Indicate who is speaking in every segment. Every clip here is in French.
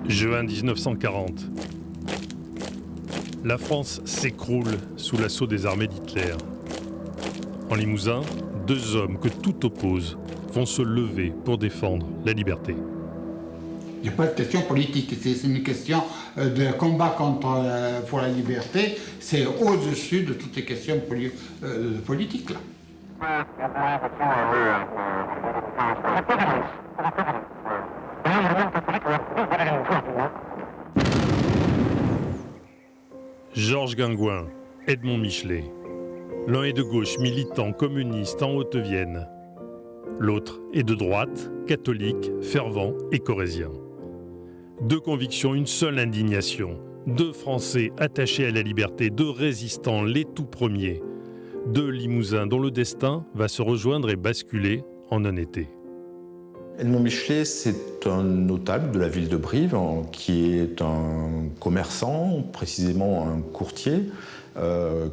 Speaker 1: Juin 1940. La France s'écroule sous l'assaut des armées d'Hitler. En Limousin, deux hommes que tout oppose vont se lever pour défendre la liberté.
Speaker 2: Il n'y a pas de question politique, c'est une question de combat pour la liberté. C'est au-dessus de toutes les questions politiques, là.
Speaker 1: Georges Guingouin, Edmond Michelet. L'un est de gauche, militant, communiste en Haute-Vienne. L'autre est de droite, catholique, fervent et corrézien. Deux convictions, une seule indignation. Deux Français attachés à la liberté, deux résistants, les tout premiers. Deux Limousins dont le destin va se rejoindre et basculer en un été.
Speaker 3: Edmond Michelet, c'est un notable de la ville de Brive, qui est un commerçant, précisément un courtier,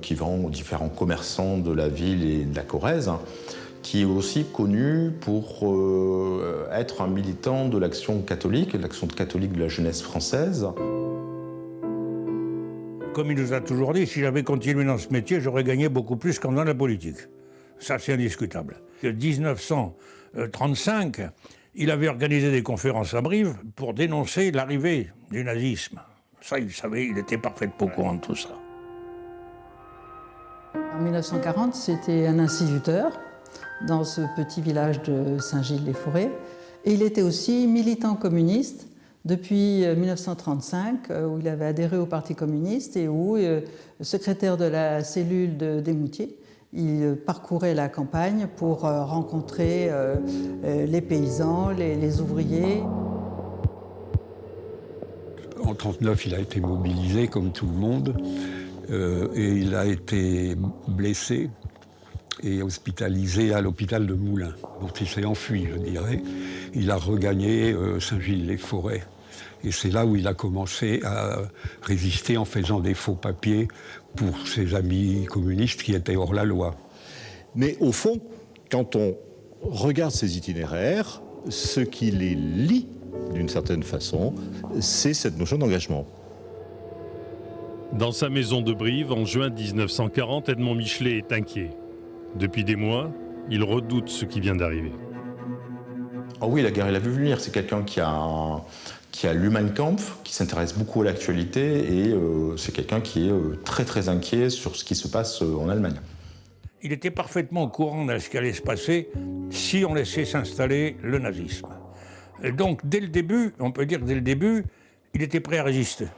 Speaker 3: qui vend aux différents commerçants de la ville et de la Corrèze, qui est aussi connu pour être un militant de l'Action catholique, l'Action catholique de la jeunesse française.
Speaker 4: Comme il nous a toujours dit, si j'avais continué dans ce métier, j'aurais gagné beaucoup plus qu'en dans la politique. Ça, c'est indiscutable. En 1935, il avait organisé des conférences à Brive pour dénoncer l'arrivée du nazisme. Ça, il savait, il était parfaitement au courant de tout ça.
Speaker 5: En 1940, c'était un instituteur dans ce petit village de Saint-Gilles-les-Forêts. Et il était aussi militant communiste depuis 1935, où il avait adhéré au Parti communiste et où, secrétaire de la cellule d'Émoutier, il parcourait la campagne pour rencontrer les paysans, les ouvriers.
Speaker 6: En 1939, il a été mobilisé comme tout le monde et il a été blessé et hospitalisé à l'hôpital de Moulins, dont il s'est enfui, je dirais. Il a regagné Saint-Gilles-les-Forêts. Et c'est là où il a commencé à résister en faisant des faux papiers pour ses amis communistes qui étaient hors la loi.
Speaker 7: Mais au fond, quand on regarde ces itinéraires, ce qui les lie d'une certaine façon, c'est cette notion d'engagement.
Speaker 1: Dans sa maison de Brive, en juin 1940, Edmond Michelet est inquiet. Depuis des mois, il redoute ce qui vient d'arriver.
Speaker 3: Oh oui, la guerre, il a vu venir. C'est quelqu'un qui a lu Mein Kampf, qui s'intéresse beaucoup à l'actualité, et c'est quelqu'un qui est très très inquiet sur ce qui se passe en Allemagne.
Speaker 4: Il était parfaitement au courant de ce qui allait se passer si on laissait s'installer le nazisme. Et donc, dès le début, on peut dire dès le début, il était prêt à résister.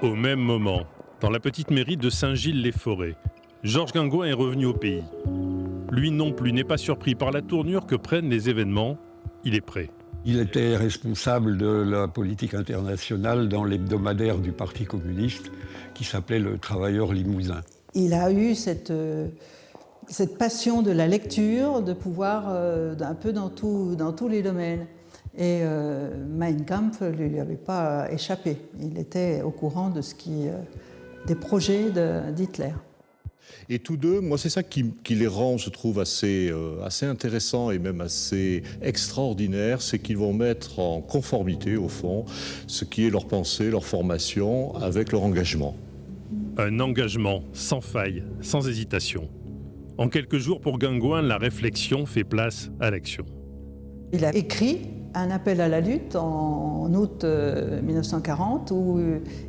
Speaker 1: Au même moment, dans la petite mairie de Saint-Gilles-les-Forêts, Georges Guingouin est revenu au pays. Lui non plus n'est pas surpris par la tournure que prennent les événements. Il est prêt.
Speaker 6: Il était responsable de la politique internationale dans l'hebdomadaire du Parti communiste qui s'appelait Le Travailleur Limousin.
Speaker 5: Il a eu cette passion de la lecture, de pouvoir un peu dans tous les domaines. Et Mein Kampf ne lui avait pas échappé. Il était au courant de des projets d'Hitler.
Speaker 7: Et tous deux, moi c'est ça qui les rend, je trouve, assez intéressants et même assez extraordinaires, c'est qu'ils vont mettre en conformité, au fond, ce qui est leur pensée, leur formation, avec leur engagement.
Speaker 1: Un engagement sans faille, sans hésitation. En quelques jours, pour Guingouin, la réflexion fait place à l'action.
Speaker 5: Il a écrit un appel à la lutte en août 1940 où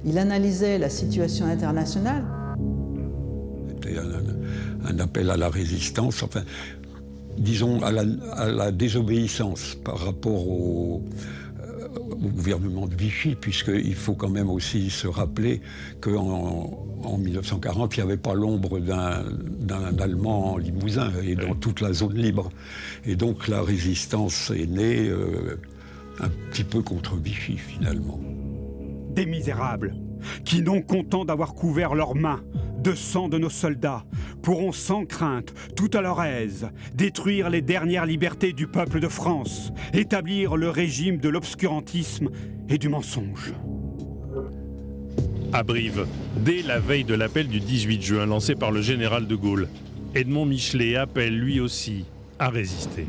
Speaker 5: il analysait la situation internationale.
Speaker 6: C'était un appel à la résistance, enfin, disons à la désobéissance par rapport au gouvernement de Vichy, puisqu'il faut quand même aussi se rappeler qu'en 1940, il n'y avait pas l'ombre d'un Allemand en Limousin et dans toute la zone libre. Et donc la résistance est née un petit peu contre Vichy, finalement.
Speaker 8: Des misérables qui, non contents d'avoir couvert leurs mains de sang de nos soldats, pourront sans crainte, tout à leur aise, détruire les dernières libertés du peuple de France, établir le régime de l'obscurantisme et du mensonge.
Speaker 1: À Brive, dès la veille de l'appel du 18 juin lancé par le général de Gaulle, Edmond Michelet appelle lui aussi à résister.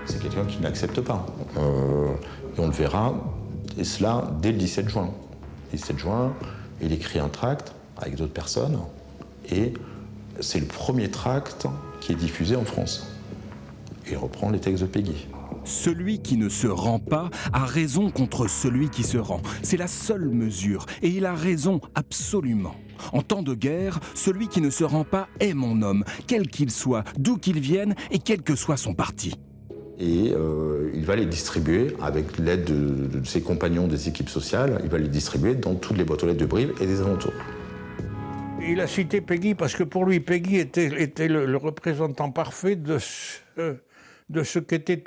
Speaker 3: c'est quelqu'un qui n'accepte pas. Et on le verra, et cela dès le 17 juin. Le 17 juin, il écrit un tract avec d'autres personnes, et c'est le premier tract qui est diffusé en France. Et il reprend les textes de Péguy.
Speaker 9: Celui qui ne se rend pas a raison contre celui qui se rend. C'est la seule mesure, et il a raison absolument. En temps de guerre, celui qui ne se rend pas est mon homme, quel qu'il soit, d'où qu'il vienne et quel que soit son parti.
Speaker 3: Et il va les distribuer, avec l'aide de ses compagnons des équipes sociales, il va les distribuer dans toutes les boîtes aux lettres de Brive et des alentours.
Speaker 4: Il a cité Péguy parce que pour lui, Péguy était le représentant parfait de ce qu'était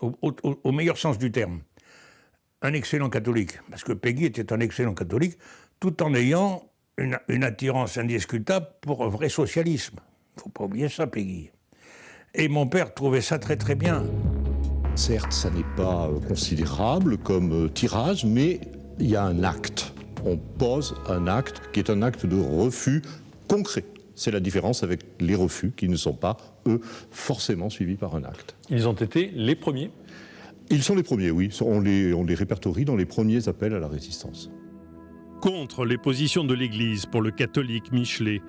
Speaker 4: au meilleur sens du terme, un excellent catholique. Parce que Péguy était un excellent catholique, tout en ayant une attirance indiscutable pour un vrai socialisme. Il ne faut pas oublier ça, Péguy. Et mon père trouvait ça très très bien.
Speaker 7: Certes, ça n'est pas considérable comme tirage, mais il y a un acte. On pose un acte qui est un acte de refus concret. C'est la différence avec les refus qui ne sont pas, eux, forcément suivis par un acte.
Speaker 1: Ils ont été les premiers.
Speaker 7: Ils sont les premiers, oui. On les répertorie dans les premiers appels à la résistance.
Speaker 1: Contre les positions de l'Église pour le catholique Michelet,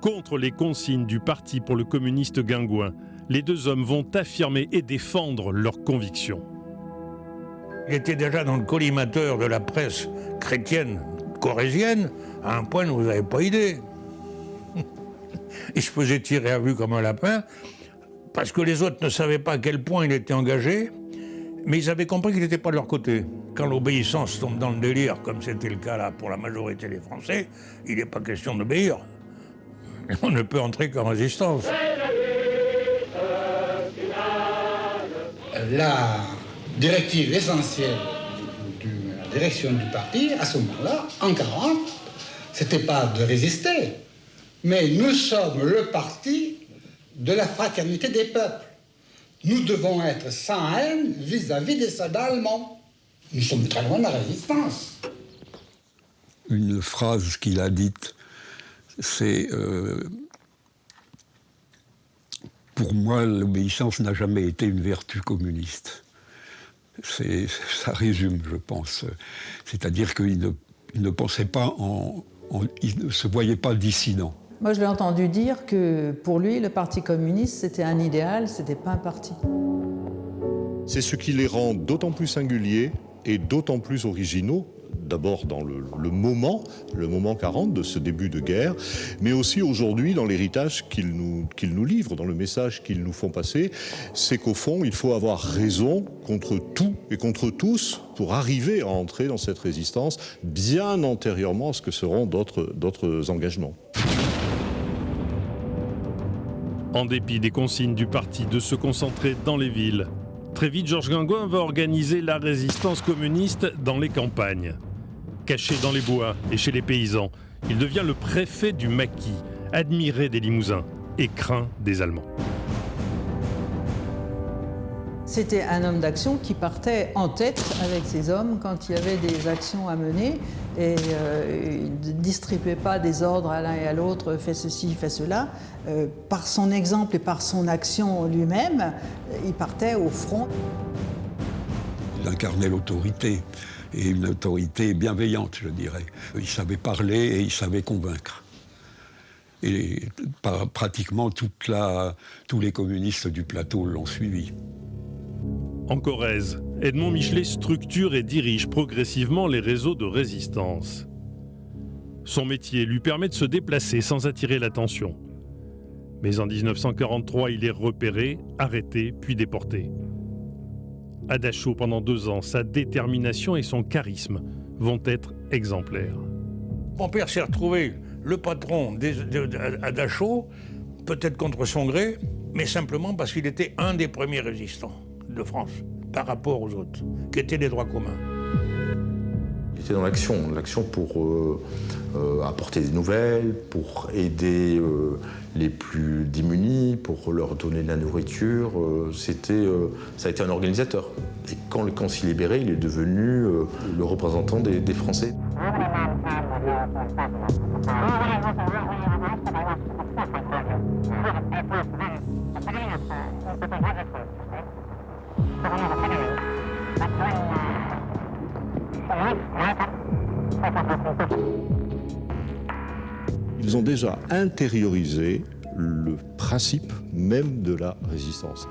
Speaker 1: contre les consignes du parti pour le communiste Guingouin, les deux hommes vont affirmer et défendre leurs convictions.
Speaker 4: Il était déjà dans le collimateur de la presse chrétienne corésienne, à un point où vous n'avez pas idée. Il se faisait tirer à vue comme un lapin, parce que les autres ne savaient pas à quel point il était engagé, mais ils avaient compris qu'il n'était pas de leur côté. Quand l'obéissance tombe dans le délire, comme c'était le cas là pour la majorité des Français, il n'est pas question d'obéir. On ne peut entrer qu'en résistance.
Speaker 2: La directive essentielle de la direction du parti, à ce moment-là, en 40, c'était pas de résister, mais nous sommes le parti de la fraternité des peuples. Nous devons être sans haine vis-à-vis des soldats allemands. Nous sommes très loin de la résistance.
Speaker 6: Une phrase qu'il a dite, c'est pour moi, l'obéissance n'a jamais été une vertu communiste. Ça résume, je pense. C'est-à-dire qu'il ne pensait pas il ne se voyait pas dissident.
Speaker 5: Moi, je l'ai entendu dire que pour lui, le Parti communiste, c'était un idéal, c'était pas un parti.
Speaker 7: C'est ce qui les rend d'autant plus singuliers et d'autant plus originaux, d'abord dans le moment 40 de ce début de guerre, mais aussi aujourd'hui dans l'héritage qu'ils nous livrent, dans le message qu'ils nous font passer, c'est qu'au fond, il faut avoir raison contre tout et contre tous pour arriver à entrer dans cette résistance bien antérieurement à ce que seront d'autres engagements.
Speaker 1: En dépit des consignes du parti de se concentrer dans les villes, très vite Georges Guingouin va organiser la résistance communiste dans les campagnes. Caché dans les bois et chez les paysans, il devient le préfet du maquis, admiré des Limousins et craint des Allemands.
Speaker 5: C'était un homme d'action qui partait en tête avec ses hommes quand il y avait des actions à mener et il ne distribuait pas des ordres à l'un et à l'autre, fais ceci, fais cela. Par son exemple et par son action lui-même, il partait au front.
Speaker 6: Il incarnait l'autorité, et une autorité bienveillante, je dirais. Il savait parler et il savait convaincre. Et pratiquement tous les communistes du plateau l'ont suivi.
Speaker 1: En Corrèze, Edmond Michelet structure et dirige progressivement les réseaux de résistance. Son métier lui permet de se déplacer sans attirer l'attention. Mais en 1943, il est repéré, arrêté, puis déporté. À Dachau pendant 2 ans, sa détermination et son charisme vont être exemplaires.
Speaker 4: Mon père s'est retrouvé le patron à Dachau, peut-être contre son gré, mais simplement parce qu'il était un des premiers résistants de France par rapport aux autres, qui étaient des droits communs.
Speaker 3: Il était dans l'action pour apporter des nouvelles, pour aider les plus démunis, pour leur donner de la nourriture. Ça a été un organisateur. Et quand le camp s'est libéré, il est devenu le représentant des Français.
Speaker 7: Ils ont déjà intériorisé le principe même de la résistance.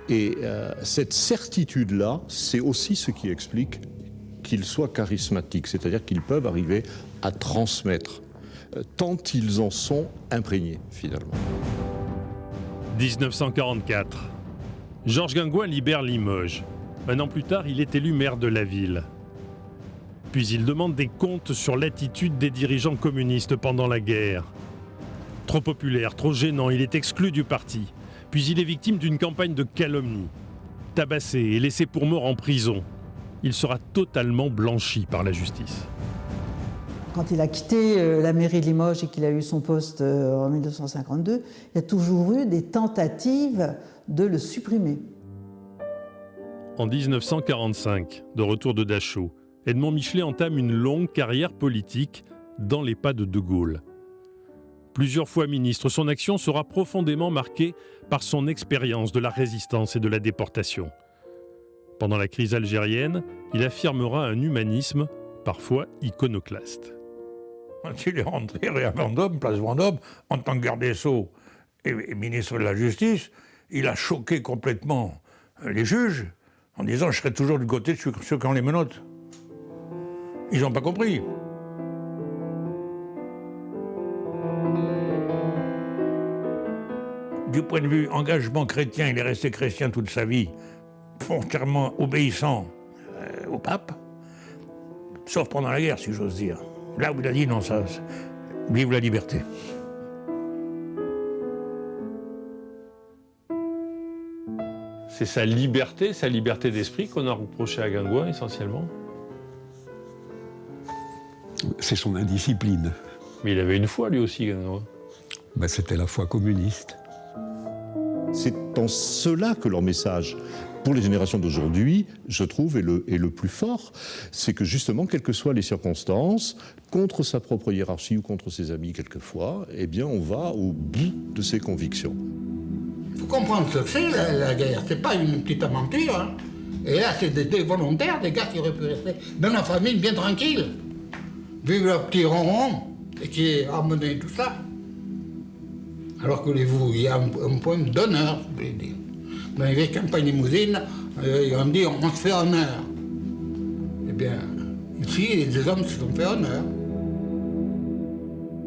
Speaker 7: Et cette certitude-là, c'est aussi ce qui explique qu'ils soient charismatiques, c'est-à-dire qu'ils peuvent arriver à transmettre, tant ils en sont imprégnés, finalement.
Speaker 1: 1944. Georges Guingouin libère Limoges. Un an plus tard, il est élu maire de la ville. Puis il demande des comptes sur l'attitude des dirigeants communistes pendant la guerre. Trop populaire, trop gênant, il est exclu du parti. Puis il est victime d'une campagne de calomnie. Tabassé et laissé pour mort en prison. Il sera totalement blanchi par la justice.
Speaker 5: Quand il a quitté la mairie de Limoges et qu'il a eu son poste en 1952, il y a toujours eu des tentatives de le supprimer.
Speaker 1: En 1945, de retour de Dachau, Edmond Michelet entame une longue carrière politique dans les pas de De Gaulle. Plusieurs fois ministre, son action sera profondément marquée par son expérience de la résistance et de la déportation. Pendant la crise algérienne, il affirmera un humanisme parfois iconoclaste.
Speaker 4: Quand il est rentré à Vendôme, place Vendôme, en tant que garde des Sceaux et ministre de la Justice, il a choqué complètement les juges en disant « je serai toujours du côté de ceux qui ont les menottes ». Ils n'ont pas compris. Du point de vue engagement chrétien, il est resté chrétien toute sa vie, foncièrement obéissant au pape, sauf pendant la guerre, si j'ose dire. Là où il a dit non, ça, vive la liberté.
Speaker 1: C'est sa liberté d'esprit qu'on a reproché à Guingouin essentiellement.
Speaker 6: C'est son indiscipline.
Speaker 1: Mais il avait une foi lui aussi, Guingouin.
Speaker 6: Ben, c'était la foi communiste.
Speaker 7: C'est en cela que leur message, pour les générations d'aujourd'hui, je trouve, est le plus fort. C'est que justement, quelles que soient les circonstances, contre sa propre hiérarchie ou contre ses amis quelquefois, eh bien, on va au bout de ses convictions.
Speaker 2: Il faut comprendre ce que c'est la guerre, c'est pas une petite aventure. Hein. Et là, c'est des volontaires, des gars qui auraient pu rester dans la famille bien tranquille, vivre leur petit ronron et qui amené tout ça. Alors que il y a un point d'honneur, je voulais dire. Dans les vieilles campagnes limousines, on dit on se fait honneur. Eh bien, ici, les hommes se sont fait honneur.